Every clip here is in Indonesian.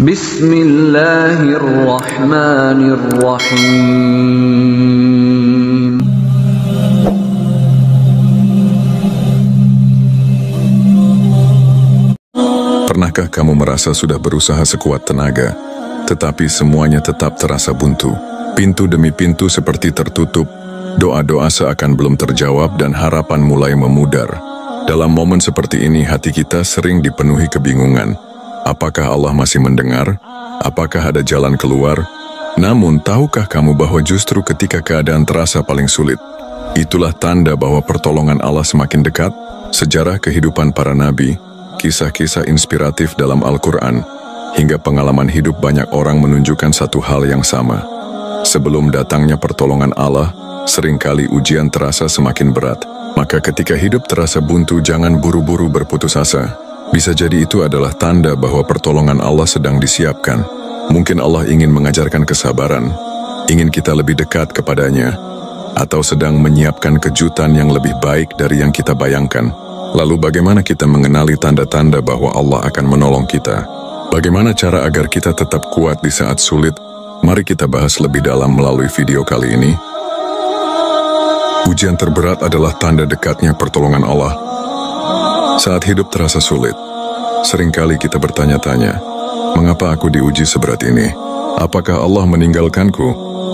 Bismillahirrahmanirrahim. Pernahkah kamu merasa sudah berusaha sekuat tenaga, tetapi semuanya tetap terasa buntu? Pintu demi pintu seperti tertutup, doa-doa seakan belum terjawab dan harapan mulai memudar. Dalam momen seperti ini hati kita sering dipenuhi kebingungan. Apakah Allah masih mendengar? Apakah ada jalan keluar? Namun, tahukah kamu bahwa justru ketika keadaan terasa paling sulit, itulah tanda bahwa pertolongan Allah semakin dekat? Sejarah kehidupan para nabi, kisah-kisah inspiratif dalam Al-Quran, hingga pengalaman hidup banyak orang menunjukkan satu hal yang sama. Sebelum datangnya pertolongan Allah, seringkali ujian terasa semakin berat. Maka ketika hidup terasa buntu, jangan buru-buru berputus asa. Bisa jadi itu adalah tanda bahwa pertolongan Allah sedang disiapkan. Mungkin Allah ingin mengajarkan kesabaran, ingin kita lebih dekat kepadanya, atau sedang menyiapkan kejutan yang lebih baik dari yang kita bayangkan. Lalu bagaimana kita mengenali tanda-tanda bahwa Allah akan menolong kita? Bagaimana cara agar kita tetap kuat di saat sulit? Mari kita bahas lebih dalam melalui video kali ini. Ujian terberat adalah tanda dekatnya pertolongan Allah. Saat hidup terasa sulit, seringkali kita bertanya-tanya, mengapa aku diuji seberat ini? Apakah Allah meninggalkanku?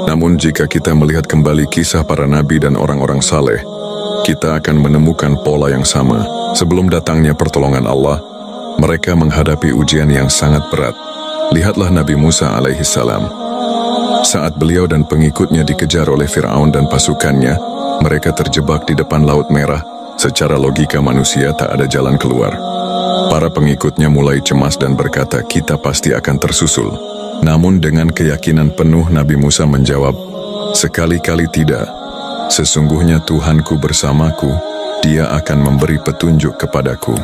Namun jika kita melihat kembali kisah para nabi dan orang-orang saleh, kita akan menemukan pola yang sama. Sebelum datangnya pertolongan Allah, mereka menghadapi ujian yang sangat berat. Lihatlah Nabi Musa alaihissalam. Saat beliau dan pengikutnya dikejar oleh Fir'aun dan pasukannya, mereka terjebak di depan Laut Merah. Secara logika manusia tak ada jalan keluar. Para pengikutnya mulai cemas dan berkata, kita pasti akan tersusul. Namun dengan keyakinan penuh Nabi Musa menjawab, sekali-kali tidak. Sesungguhnya Tuhanku bersamaku, Dia akan memberi petunjuk kepadaku.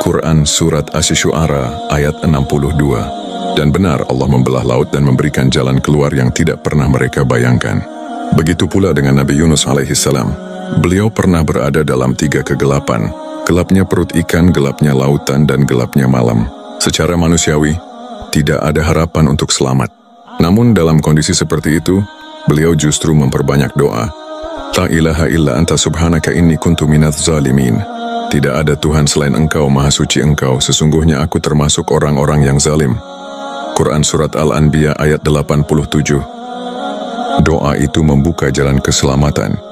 Quran Surat Asy-Syu'ara ayat 62. Dan benar Allah membelah laut dan memberikan jalan keluar yang tidak pernah mereka bayangkan. Begitu pula dengan Nabi Yunus alaihissalam. Beliau pernah berada dalam 3 kegelapan, gelapnya perut ikan, gelapnya lautan, dan gelapnya malam. Secara manusiawi, tidak ada harapan untuk selamat. Namun dalam kondisi seperti itu, beliau justru memperbanyak doa. La ilaha illa anta subhanaka inni kuntu minadz zalimin. Tidak ada Tuhan selain Engkau, Maha Suci Engkau, sesungguhnya aku termasuk orang-orang yang zalim. Quran Surat Al-Anbiya ayat 87. Doa itu membuka jalan keselamatan.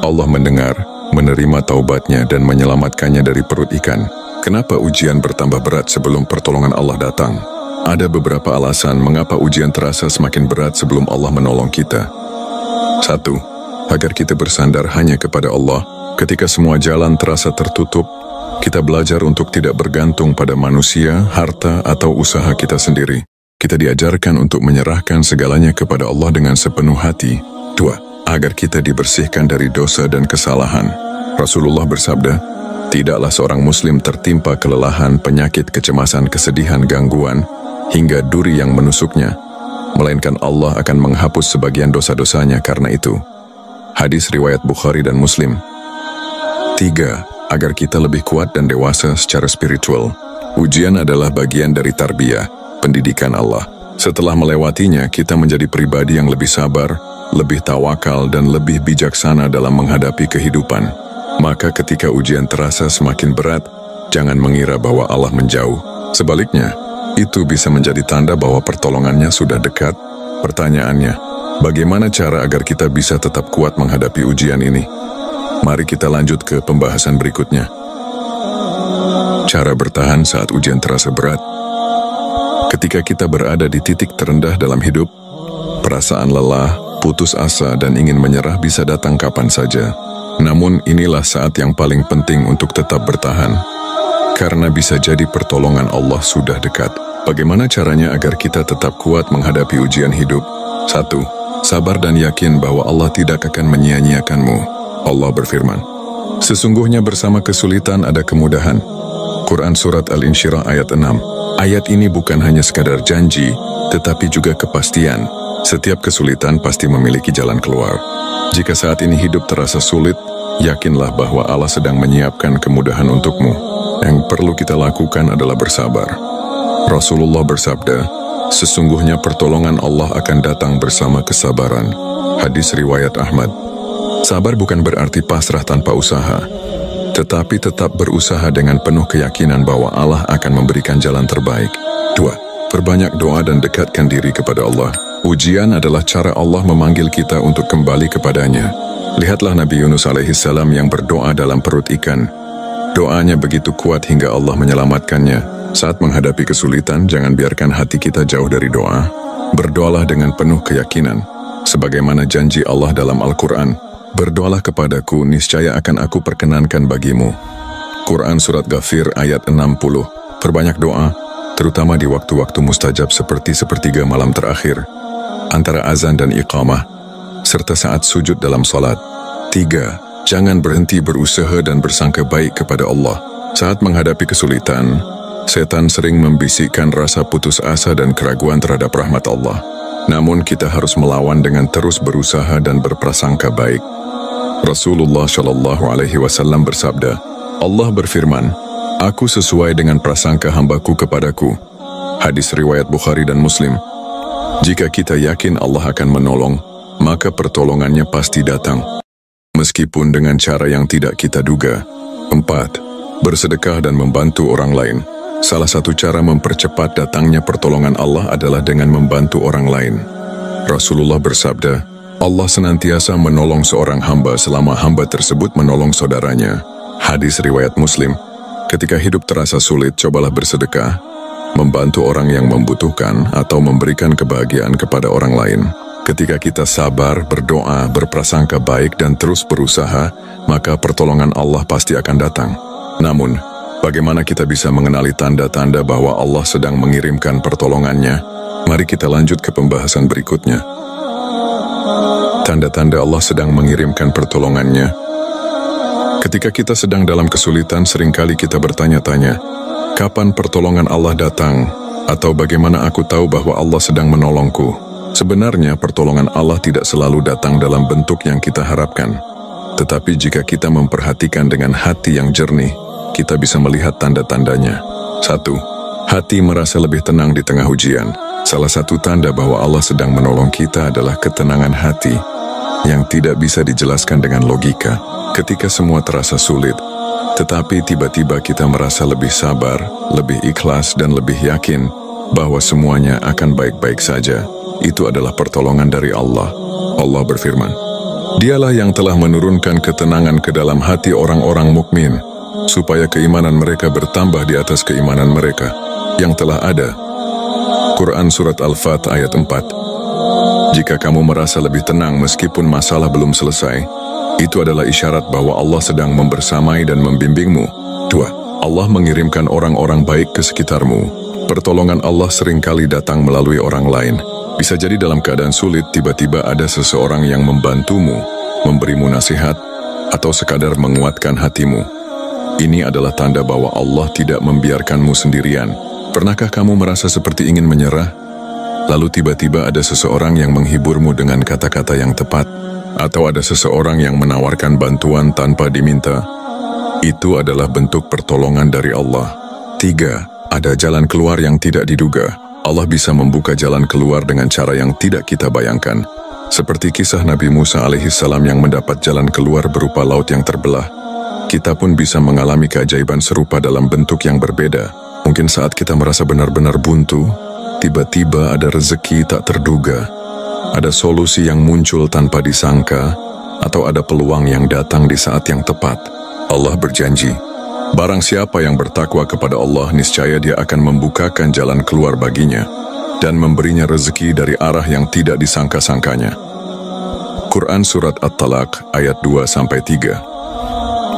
Allah mendengar, menerima taubatnya dan menyelamatkannya dari perut ikan. Kenapa ujian bertambah berat sebelum pertolongan Allah datang? Ada beberapa alasan mengapa ujian terasa semakin berat sebelum Allah menolong kita. 1. Agar kita bersandar hanya kepada Allah. Ketika semua jalan terasa tertutup, kita belajar untuk tidak bergantung pada manusia, harta, atau usaha kita sendiri. Kita diajarkan untuk menyerahkan segalanya kepada Allah dengan sepenuh hati. 2. Agar kita dibersihkan dari dosa dan kesalahan. Rasulullah bersabda, tidaklah seorang muslim tertimpa kelelahan, penyakit, kecemasan, kesedihan, gangguan, hingga duri yang menusuknya, melainkan Allah akan menghapus sebagian dosa-dosanya karena itu. Hadis riwayat Bukhari dan Muslim. 3. Agar kita lebih kuat dan dewasa secara spiritual. Ujian adalah bagian dari tarbiyah, pendidikan Allah. Setelah melewatinya, kita menjadi pribadi yang lebih sabar, lebih tawakal, dan lebih bijaksana dalam menghadapi kehidupan. Maka ketika ujian terasa semakin berat, jangan mengira bahwa Allah menjauh. Sebaliknya, itu bisa menjadi tanda bahwa pertolongannya sudah dekat. Pertanyaannya, bagaimana cara agar kita bisa tetap kuat menghadapi ujian ini? Mari kita lanjut ke pembahasan berikutnya. Cara bertahan saat ujian terasa berat. Ketika kita berada di titik terendah dalam hidup, perasaan lelah, putus asa, dan ingin menyerah bisa datang kapan saja. Namun inilah saat yang paling penting untuk tetap bertahan. Karena bisa jadi pertolongan Allah sudah dekat. Bagaimana caranya agar kita tetap kuat menghadapi ujian hidup? 1. Sabar dan yakin bahwa Allah tidak akan menyia-nyiakanmu. Allah berfirman, sesungguhnya bersama kesulitan ada kemudahan. Quran Surat Al-Insyirah ayat 6. Ayat ini bukan hanya sekadar janji, tetapi juga kepastian. Setiap kesulitan pasti memiliki jalan keluar. Jika saat ini hidup terasa sulit, yakinlah bahwa Allah sedang menyiapkan kemudahan untukmu. Yang perlu kita lakukan adalah bersabar. Rasulullah bersabda, sesungguhnya pertolongan Allah akan datang bersama kesabaran. Hadis riwayat Ahmad. Sabar bukan berarti pasrah tanpa usaha, tetapi tetap berusaha dengan penuh keyakinan bahwa Allah akan memberikan jalan terbaik. 2. Perbanyak doa dan dekatkan diri kepada Allah. Ujian adalah cara Allah memanggil kita untuk kembali kepadanya. Lihatlah Nabi Yunus alaihissalam yang berdoa dalam perut ikan. Doanya begitu kuat hingga Allah menyelamatkannya. Saat menghadapi kesulitan, jangan biarkan hati kita jauh dari doa. Berdoalah dengan penuh keyakinan, sebagaimana janji Allah dalam Al-Quran. Berdoalah kepadaku, niscaya akan aku perkenankan bagimu. Quran Surat Ghafir ayat 60. Perbanyak doa, terutama di waktu-waktu mustajab seperti sepertiga malam terakhir, antara azan dan iqamah, serta saat sujud dalam salat. 3. Jangan berhenti berusaha dan bersangka baik kepada Allah. Saat menghadapi kesulitan, setan sering membisikkan rasa putus asa dan keraguan terhadap rahmat Allah. Namun kita harus melawan dengan terus berusaha dan berprasangka baik. Rasulullah Shallallahu Alaihi Wasallam bersabda, Allah berfirman, Aku sesuai dengan prasangka hambaku kepadaku. Hadis riwayat Bukhari dan Muslim. Jika kita yakin Allah akan menolong, maka pertolongannya pasti datang, meskipun dengan cara yang tidak kita duga. 4. Bersedekah dan membantu orang lain. Salah satu cara mempercepat datangnya pertolongan Allah adalah dengan membantu orang lain. Rasulullah bersabda, Allah senantiasa menolong seorang hamba selama hamba tersebut menolong saudaranya. Hadis riwayat Muslim. Ketika hidup terasa sulit, cobalah bersedekah, membantu orang yang membutuhkan, atau memberikan kebahagiaan kepada orang lain. Ketika kita sabar, berdoa, berprasangka baik, dan terus berusaha, maka pertolongan Allah pasti akan datang. Namun, bagaimana kita bisa mengenali tanda-tanda bahwa Allah sedang mengirimkan pertolongannya? Mari kita lanjut ke pembahasan berikutnya. Tanda-tanda Allah sedang mengirimkan pertolongannya. Ketika kita sedang dalam kesulitan, seringkali kita bertanya-tanya, kapan pertolongan Allah datang? Atau bagaimana aku tahu bahwa Allah sedang menolongku? Sebenarnya pertolongan Allah tidak selalu datang dalam bentuk yang kita harapkan. Tetapi jika kita memperhatikan dengan hati yang jernih, kita bisa melihat tanda-tandanya. 1. Hati merasa lebih tenang di tengah ujian. Salah satu tanda bahwa Allah sedang menolong kita adalah ketenangan hati yang tidak bisa dijelaskan dengan logika. Ketika semua terasa sulit, tetapi tiba-tiba kita merasa lebih sabar, lebih ikhlas, dan lebih yakin bahwa semuanya akan baik-baik saja. Itu adalah pertolongan dari Allah. Allah berfirman, Dialah yang telah menurunkan ketenangan ke dalam hati orang-orang mukmin, supaya keimanan mereka bertambah di atas keimanan mereka yang telah ada. Quran Surat Al-Fat ayat 4. Jika kamu merasa lebih tenang meskipun masalah belum selesai, itu adalah isyarat bahwa Allah sedang membersamai dan membimbingmu. 2. Allah mengirimkan orang-orang baik ke sekitarmu. Pertolongan Allah seringkali datang melalui orang lain. Bisa jadi dalam keadaan sulit, tiba-tiba ada seseorang yang membantumu, memberimu nasihat, atau sekadar menguatkan hatimu. Ini adalah tanda bahwa Allah tidak membiarkanmu sendirian. Pernahkah kamu merasa seperti ingin menyerah? Lalu tiba-tiba ada seseorang yang menghiburmu dengan kata-kata yang tepat, atau ada seseorang yang menawarkan bantuan tanpa diminta. Itu adalah bentuk pertolongan dari Allah. 3. Ada jalan keluar yang tidak diduga. Allah bisa membuka jalan keluar dengan cara yang tidak kita bayangkan. Seperti kisah Nabi Musa alaihissalam yang mendapat jalan keluar berupa laut yang terbelah. Kita pun bisa mengalami keajaiban serupa dalam bentuk yang berbeda. Mungkin saat kita merasa benar-benar buntu, tiba-tiba ada rezeki tak terduga, ada solusi yang muncul tanpa disangka, atau ada peluang yang datang di saat yang tepat. Allah berjanji, barang siapa yang bertakwa kepada Allah, niscaya Dia akan membukakan jalan keluar baginya dan memberinya rezeki dari arah yang tidak disangka-sangkanya. Quran Surat At-Talaq ayat 2-3.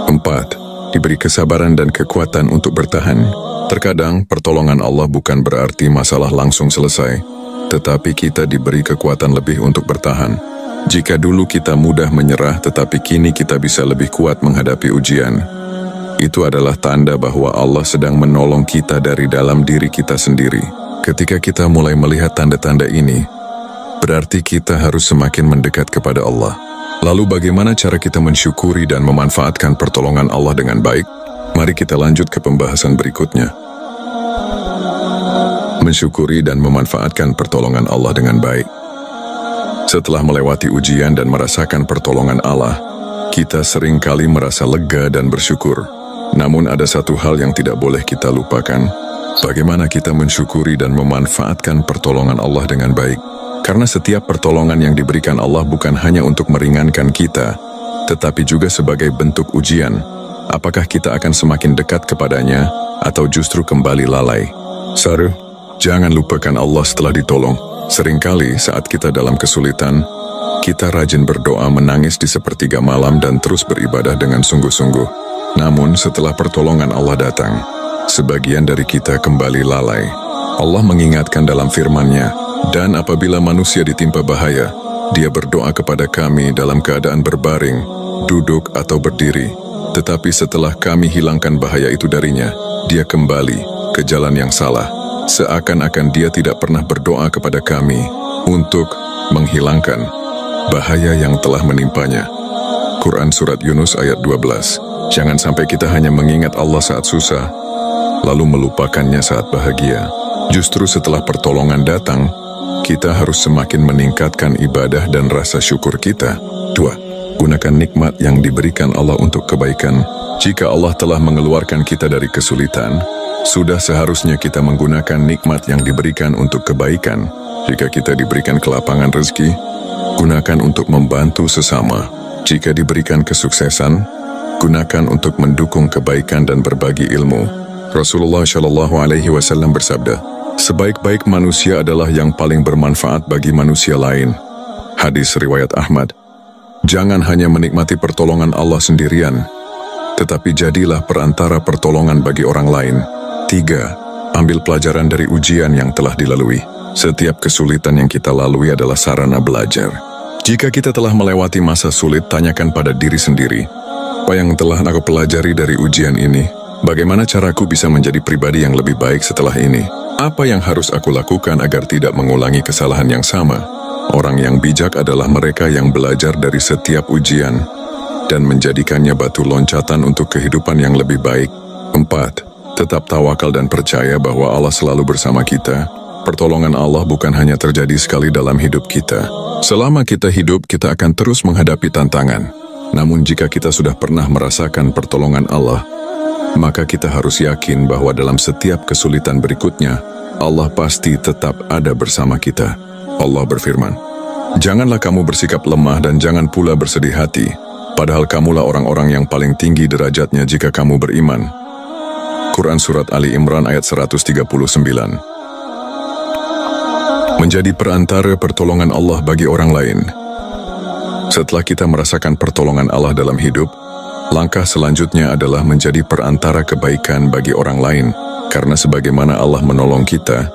4. Diberi kesabaran dan kekuatan untuk bertahan. Terkadang pertolongan Allah bukan berarti masalah langsung selesai, tetapi kita diberi kekuatan lebih untuk bertahan. Jika dulu kita mudah menyerah, tetapi kini kita bisa lebih kuat menghadapi ujian, itu adalah tanda bahwa Allah sedang menolong kita dari dalam diri kita sendiri. Ketika kita mulai melihat tanda-tanda ini, berarti kita harus semakin mendekat kepada Allah. Lalu bagaimana cara kita mensyukuri dan memanfaatkan pertolongan Allah dengan baik? Mari kita lanjut ke pembahasan berikutnya. mensyukuri dan memanfaatkan pertolongan Allah dengan baik. Setelah melewati ujian dan merasakan pertolongan Allah, kita seringkali merasa lega dan bersyukur. Namun ada satu hal yang tidak boleh kita lupakan, bagaimana kita mensyukuri dan memanfaatkan pertolongan Allah dengan baik. Karena setiap pertolongan yang diberikan Allah bukan hanya untuk meringankan kita, tetapi juga sebagai bentuk ujian. Apakah kita akan semakin dekat kepadanya, atau justru kembali lalai? Saru, jangan lupakan Allah setelah ditolong. Seringkali saat kita dalam kesulitan, kita rajin berdoa menangis di sepertiga malam dan terus beribadah dengan sungguh-sungguh. Namun setelah pertolongan Allah datang, sebagian dari kita kembali lalai. Allah mengingatkan dalam firman-Nya, dan apabila manusia ditimpa bahaya, dia berdoa kepada kami dalam keadaan berbaring, duduk atau berdiri. Tetapi setelah kami hilangkan bahaya itu darinya, dia kembali ke jalan yang salah. Seakan-akan dia tidak pernah berdoa kepada kami untuk menghilangkan bahaya yang telah menimpanya. Quran Surat Yunus ayat 12. Jangan sampai kita hanya mengingat Allah saat susah, lalu melupakannya saat bahagia. Justru setelah pertolongan datang, kita harus semakin meningkatkan ibadah dan rasa syukur kita. 2. Gunakan nikmat yang diberikan Allah untuk kebaikan. Jika Allah telah mengeluarkan kita dari kesulitan, sudah seharusnya kita menggunakan nikmat yang diberikan untuk kebaikan. Jika kita diberikan kelapangan rezeki, gunakan untuk membantu sesama. Jika diberikan kesuksesan, gunakan untuk mendukung kebaikan dan berbagi ilmu. Rasulullah Shallallahu Alaihi Wasallam bersabda, sebaik-baik manusia adalah yang paling bermanfaat bagi manusia lain. Hadis riwayat Ahmad. Jangan hanya menikmati pertolongan Allah sendirian, tetapi jadilah perantara pertolongan bagi orang lain. 3. Ambil pelajaran dari ujian yang telah dilalui. Setiap kesulitan yang kita lalui adalah sarana belajar. Jika kita telah melewati masa sulit, tanyakan pada diri sendiri, apa yang telah aku pelajari dari ujian ini? Bagaimana caraku bisa menjadi pribadi yang lebih baik setelah ini? Apa yang harus aku lakukan agar tidak mengulangi kesalahan yang sama? Orang yang bijak adalah mereka yang belajar dari setiap ujian dan menjadikannya batu loncatan untuk kehidupan yang lebih baik. 4. Tetap tawakal dan percaya bahwa Allah selalu bersama kita. Pertolongan Allah bukan hanya terjadi sekali dalam hidup kita. Selama kita hidup, kita akan terus menghadapi tantangan. Namun jika kita sudah pernah merasakan pertolongan Allah, maka kita harus yakin bahwa dalam setiap kesulitan berikutnya, Allah pasti tetap ada bersama kita. Allah berfirman, janganlah kamu bersikap lemah dan jangan pula bersedih hati, padahal kamulah orang-orang yang paling tinggi derajatnya jika kamu beriman. Quran Surat Ali Imran ayat 139. Menjadi perantara pertolongan Allah bagi orang lain. Setelah kita merasakan pertolongan Allah dalam hidup, langkah selanjutnya adalah menjadi perantara kebaikan bagi orang lain. Karena sebagaimana Allah menolong kita,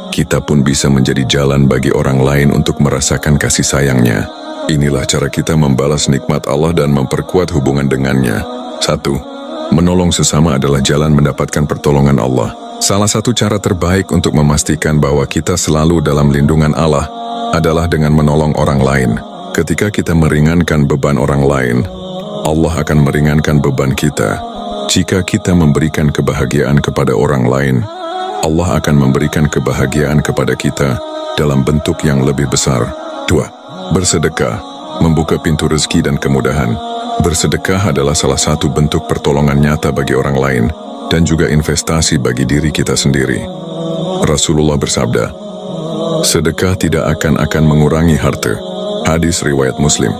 kita pun bisa menjadi jalan bagi orang lain untuk merasakan kasih sayangnya. Inilah cara kita membalas nikmat Allah dan memperkuat hubungan dengannya. 1. Menolong sesama adalah jalan mendapatkan pertolongan Allah. Salah satu cara terbaik untuk memastikan bahwa kita selalu dalam lindungan Allah adalah dengan menolong orang lain. Ketika kita meringankan beban orang lain, Allah akan meringankan beban kita. Jika kita memberikan kebahagiaan kepada orang lain, Allah akan memberikan kebahagiaan kepada kita dalam bentuk yang lebih besar. 2. Bersedekah, membuka pintu rezeki dan kemudahan. Bersedekah adalah salah satu bentuk pertolongan nyata bagi orang lain dan juga investasi bagi diri kita sendiri. Rasulullah bersabda, sedekah tidak akan mengurangi harta. Hadis riwayat Muslim.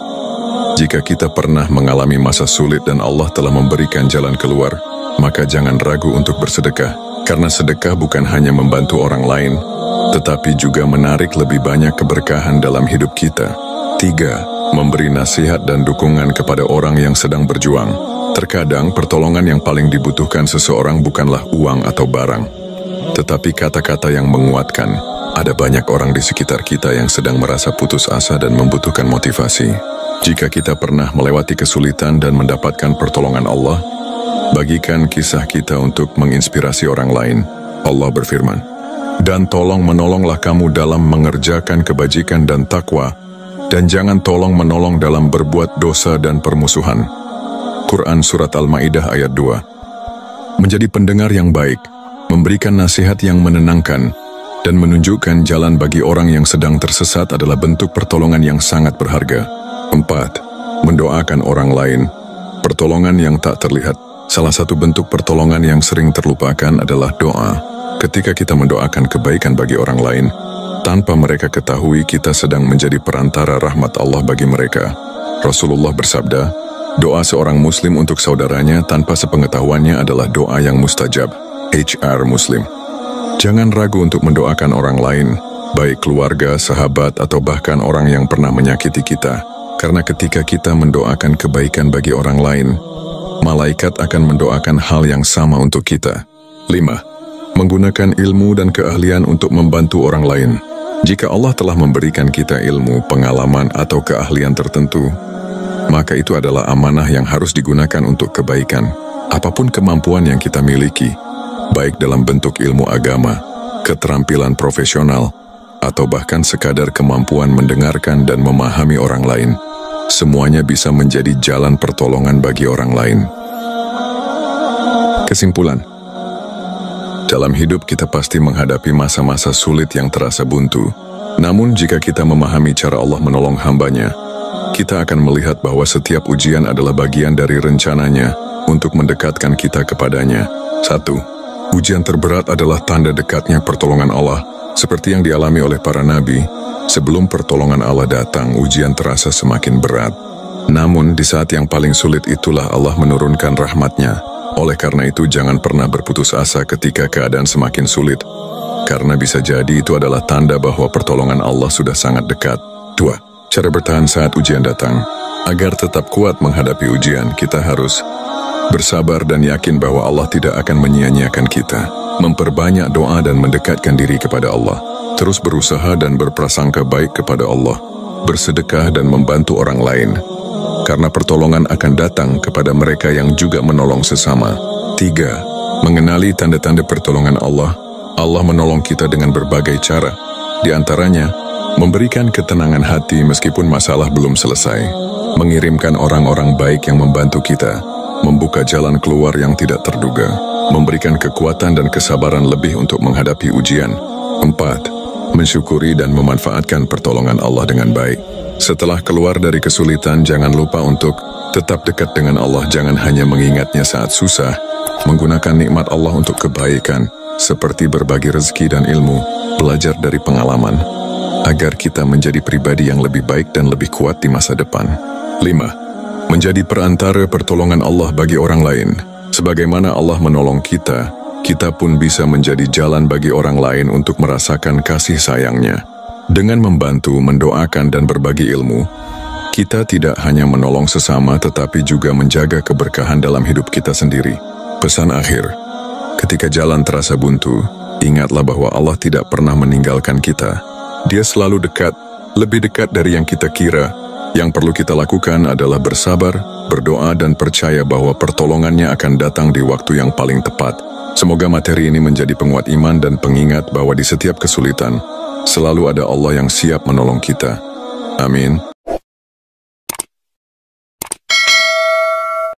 Jika kita pernah mengalami masa sulit dan Allah telah memberikan jalan keluar, maka jangan ragu untuk bersedekah. Karena sedekah bukan hanya membantu orang lain, tetapi juga menarik lebih banyak keberkahan dalam hidup kita. 3. Memberi nasihat dan dukungan kepada orang yang sedang berjuang. Terkadang pertolongan yang paling dibutuhkan seseorang bukanlah uang atau barang, tetapi kata-kata yang menguatkan. Ada banyak orang di sekitar kita yang sedang merasa putus asa dan membutuhkan motivasi. Jika kita pernah melewati kesulitan dan mendapatkan pertolongan Allah, bagikan kisah kita untuk menginspirasi orang lain. Allah berfirman, dan tolong menolonglah kamu dalam mengerjakan kebajikan dan takwa, dan jangan tolong menolong dalam berbuat dosa dan permusuhan. Quran Surat Al-Ma'idah ayat 2. Menjadi pendengar yang baik, memberikan nasihat yang menenangkan, dan menunjukkan jalan bagi orang yang sedang tersesat adalah bentuk pertolongan yang sangat berharga. 4. Mendoakan orang lain. Pertolongan yang tak terlihat. Salah satu bentuk pertolongan yang sering terlupakan adalah doa. Ketika kita mendoakan kebaikan bagi orang lain, tanpa mereka ketahui kita sedang menjadi perantara rahmat Allah bagi mereka. Rasulullah bersabda, doa seorang muslim untuk saudaranya tanpa sepengetahuannya adalah doa yang mustajab. HR Muslim. Jangan ragu untuk mendoakan orang lain, baik keluarga, sahabat, atau bahkan orang yang pernah menyakiti kita. Karena ketika kita mendoakan kebaikan bagi orang lain, malaikat akan mendoakan hal yang sama untuk kita. 5. Menggunakan ilmu dan keahlian untuk membantu orang lain. Jika Allah telah memberikan kita ilmu, pengalaman, atau keahlian tertentu, maka itu adalah amanah yang harus digunakan untuk kebaikan. Apapun kemampuan yang kita miliki, baik dalam bentuk ilmu agama, keterampilan profesional, atau bahkan sekadar kemampuan mendengarkan dan memahami orang lain, semuanya bisa menjadi jalan pertolongan bagi orang lain. Kesimpulan, dalam hidup kita pasti menghadapi masa-masa sulit yang terasa buntu. Namun jika kita memahami cara Allah menolong hambanya, kita akan melihat bahwa setiap ujian adalah bagian dari rencananya untuk mendekatkan kita kepadanya. 1. Ujian terberat adalah tanda dekatnya pertolongan Allah. Seperti yang dialami oleh para nabi, sebelum pertolongan Allah datang, ujian terasa semakin berat. Namun di saat yang paling sulit itulah Allah menurunkan rahmatnya. Oleh karena itu jangan pernah berputus asa ketika keadaan semakin sulit, karena bisa jadi itu adalah tanda bahwa pertolongan Allah sudah sangat dekat. 2. Cara bertahan saat ujian datang. Agar tetap kuat menghadapi ujian, kita harus bersabar dan yakin bahwa Allah tidak akan menyia-nyiakan kita. Memperbanyak doa dan mendekatkan diri kepada Allah. Terus berusaha dan berprasangka baik kepada Allah. Bersedekah dan membantu orang lain, karena pertolongan akan datang kepada mereka yang juga menolong sesama. 3. Mengenali tanda-tanda pertolongan Allah. Allah menolong kita dengan berbagai cara. Di antaranya, memberikan ketenangan hati meskipun masalah belum selesai, mengirimkan orang-orang baik yang membantu kita, membuka jalan keluar yang tidak terduga, memberikan kekuatan dan kesabaran lebih untuk menghadapi ujian. 4. Mensyukuri dan memanfaatkan pertolongan Allah dengan baik. Setelah keluar dari kesulitan, jangan lupa untuk tetap dekat dengan Allah. Jangan hanya mengingatnya saat susah, menggunakan nikmat Allah untuk kebaikan, seperti berbagi rezeki dan ilmu, belajar dari pengalaman, agar kita menjadi pribadi yang lebih baik dan lebih kuat di masa depan. 5. Menjadi perantara pertolongan Allah bagi orang lain. Sebagaimana Allah menolong kita, kita pun bisa menjadi jalan bagi orang lain untuk merasakan kasih sayangnya. Dengan membantu, mendoakan, dan berbagi ilmu, kita tidak hanya menolong sesama tetapi juga menjaga keberkahan dalam hidup kita sendiri. Pesan akhir, ketika jalan terasa buntu, ingatlah bahwa Allah tidak pernah meninggalkan kita. Dia selalu dekat, lebih dekat dari yang kita kira. Yang perlu kita lakukan adalah bersabar, berdoa, dan percaya bahwa pertolongannya akan datang di waktu yang paling tepat. Semoga materi ini menjadi penguat iman dan pengingat bahwa di setiap kesulitan, selalu ada Allah yang siap menolong kita. Amin.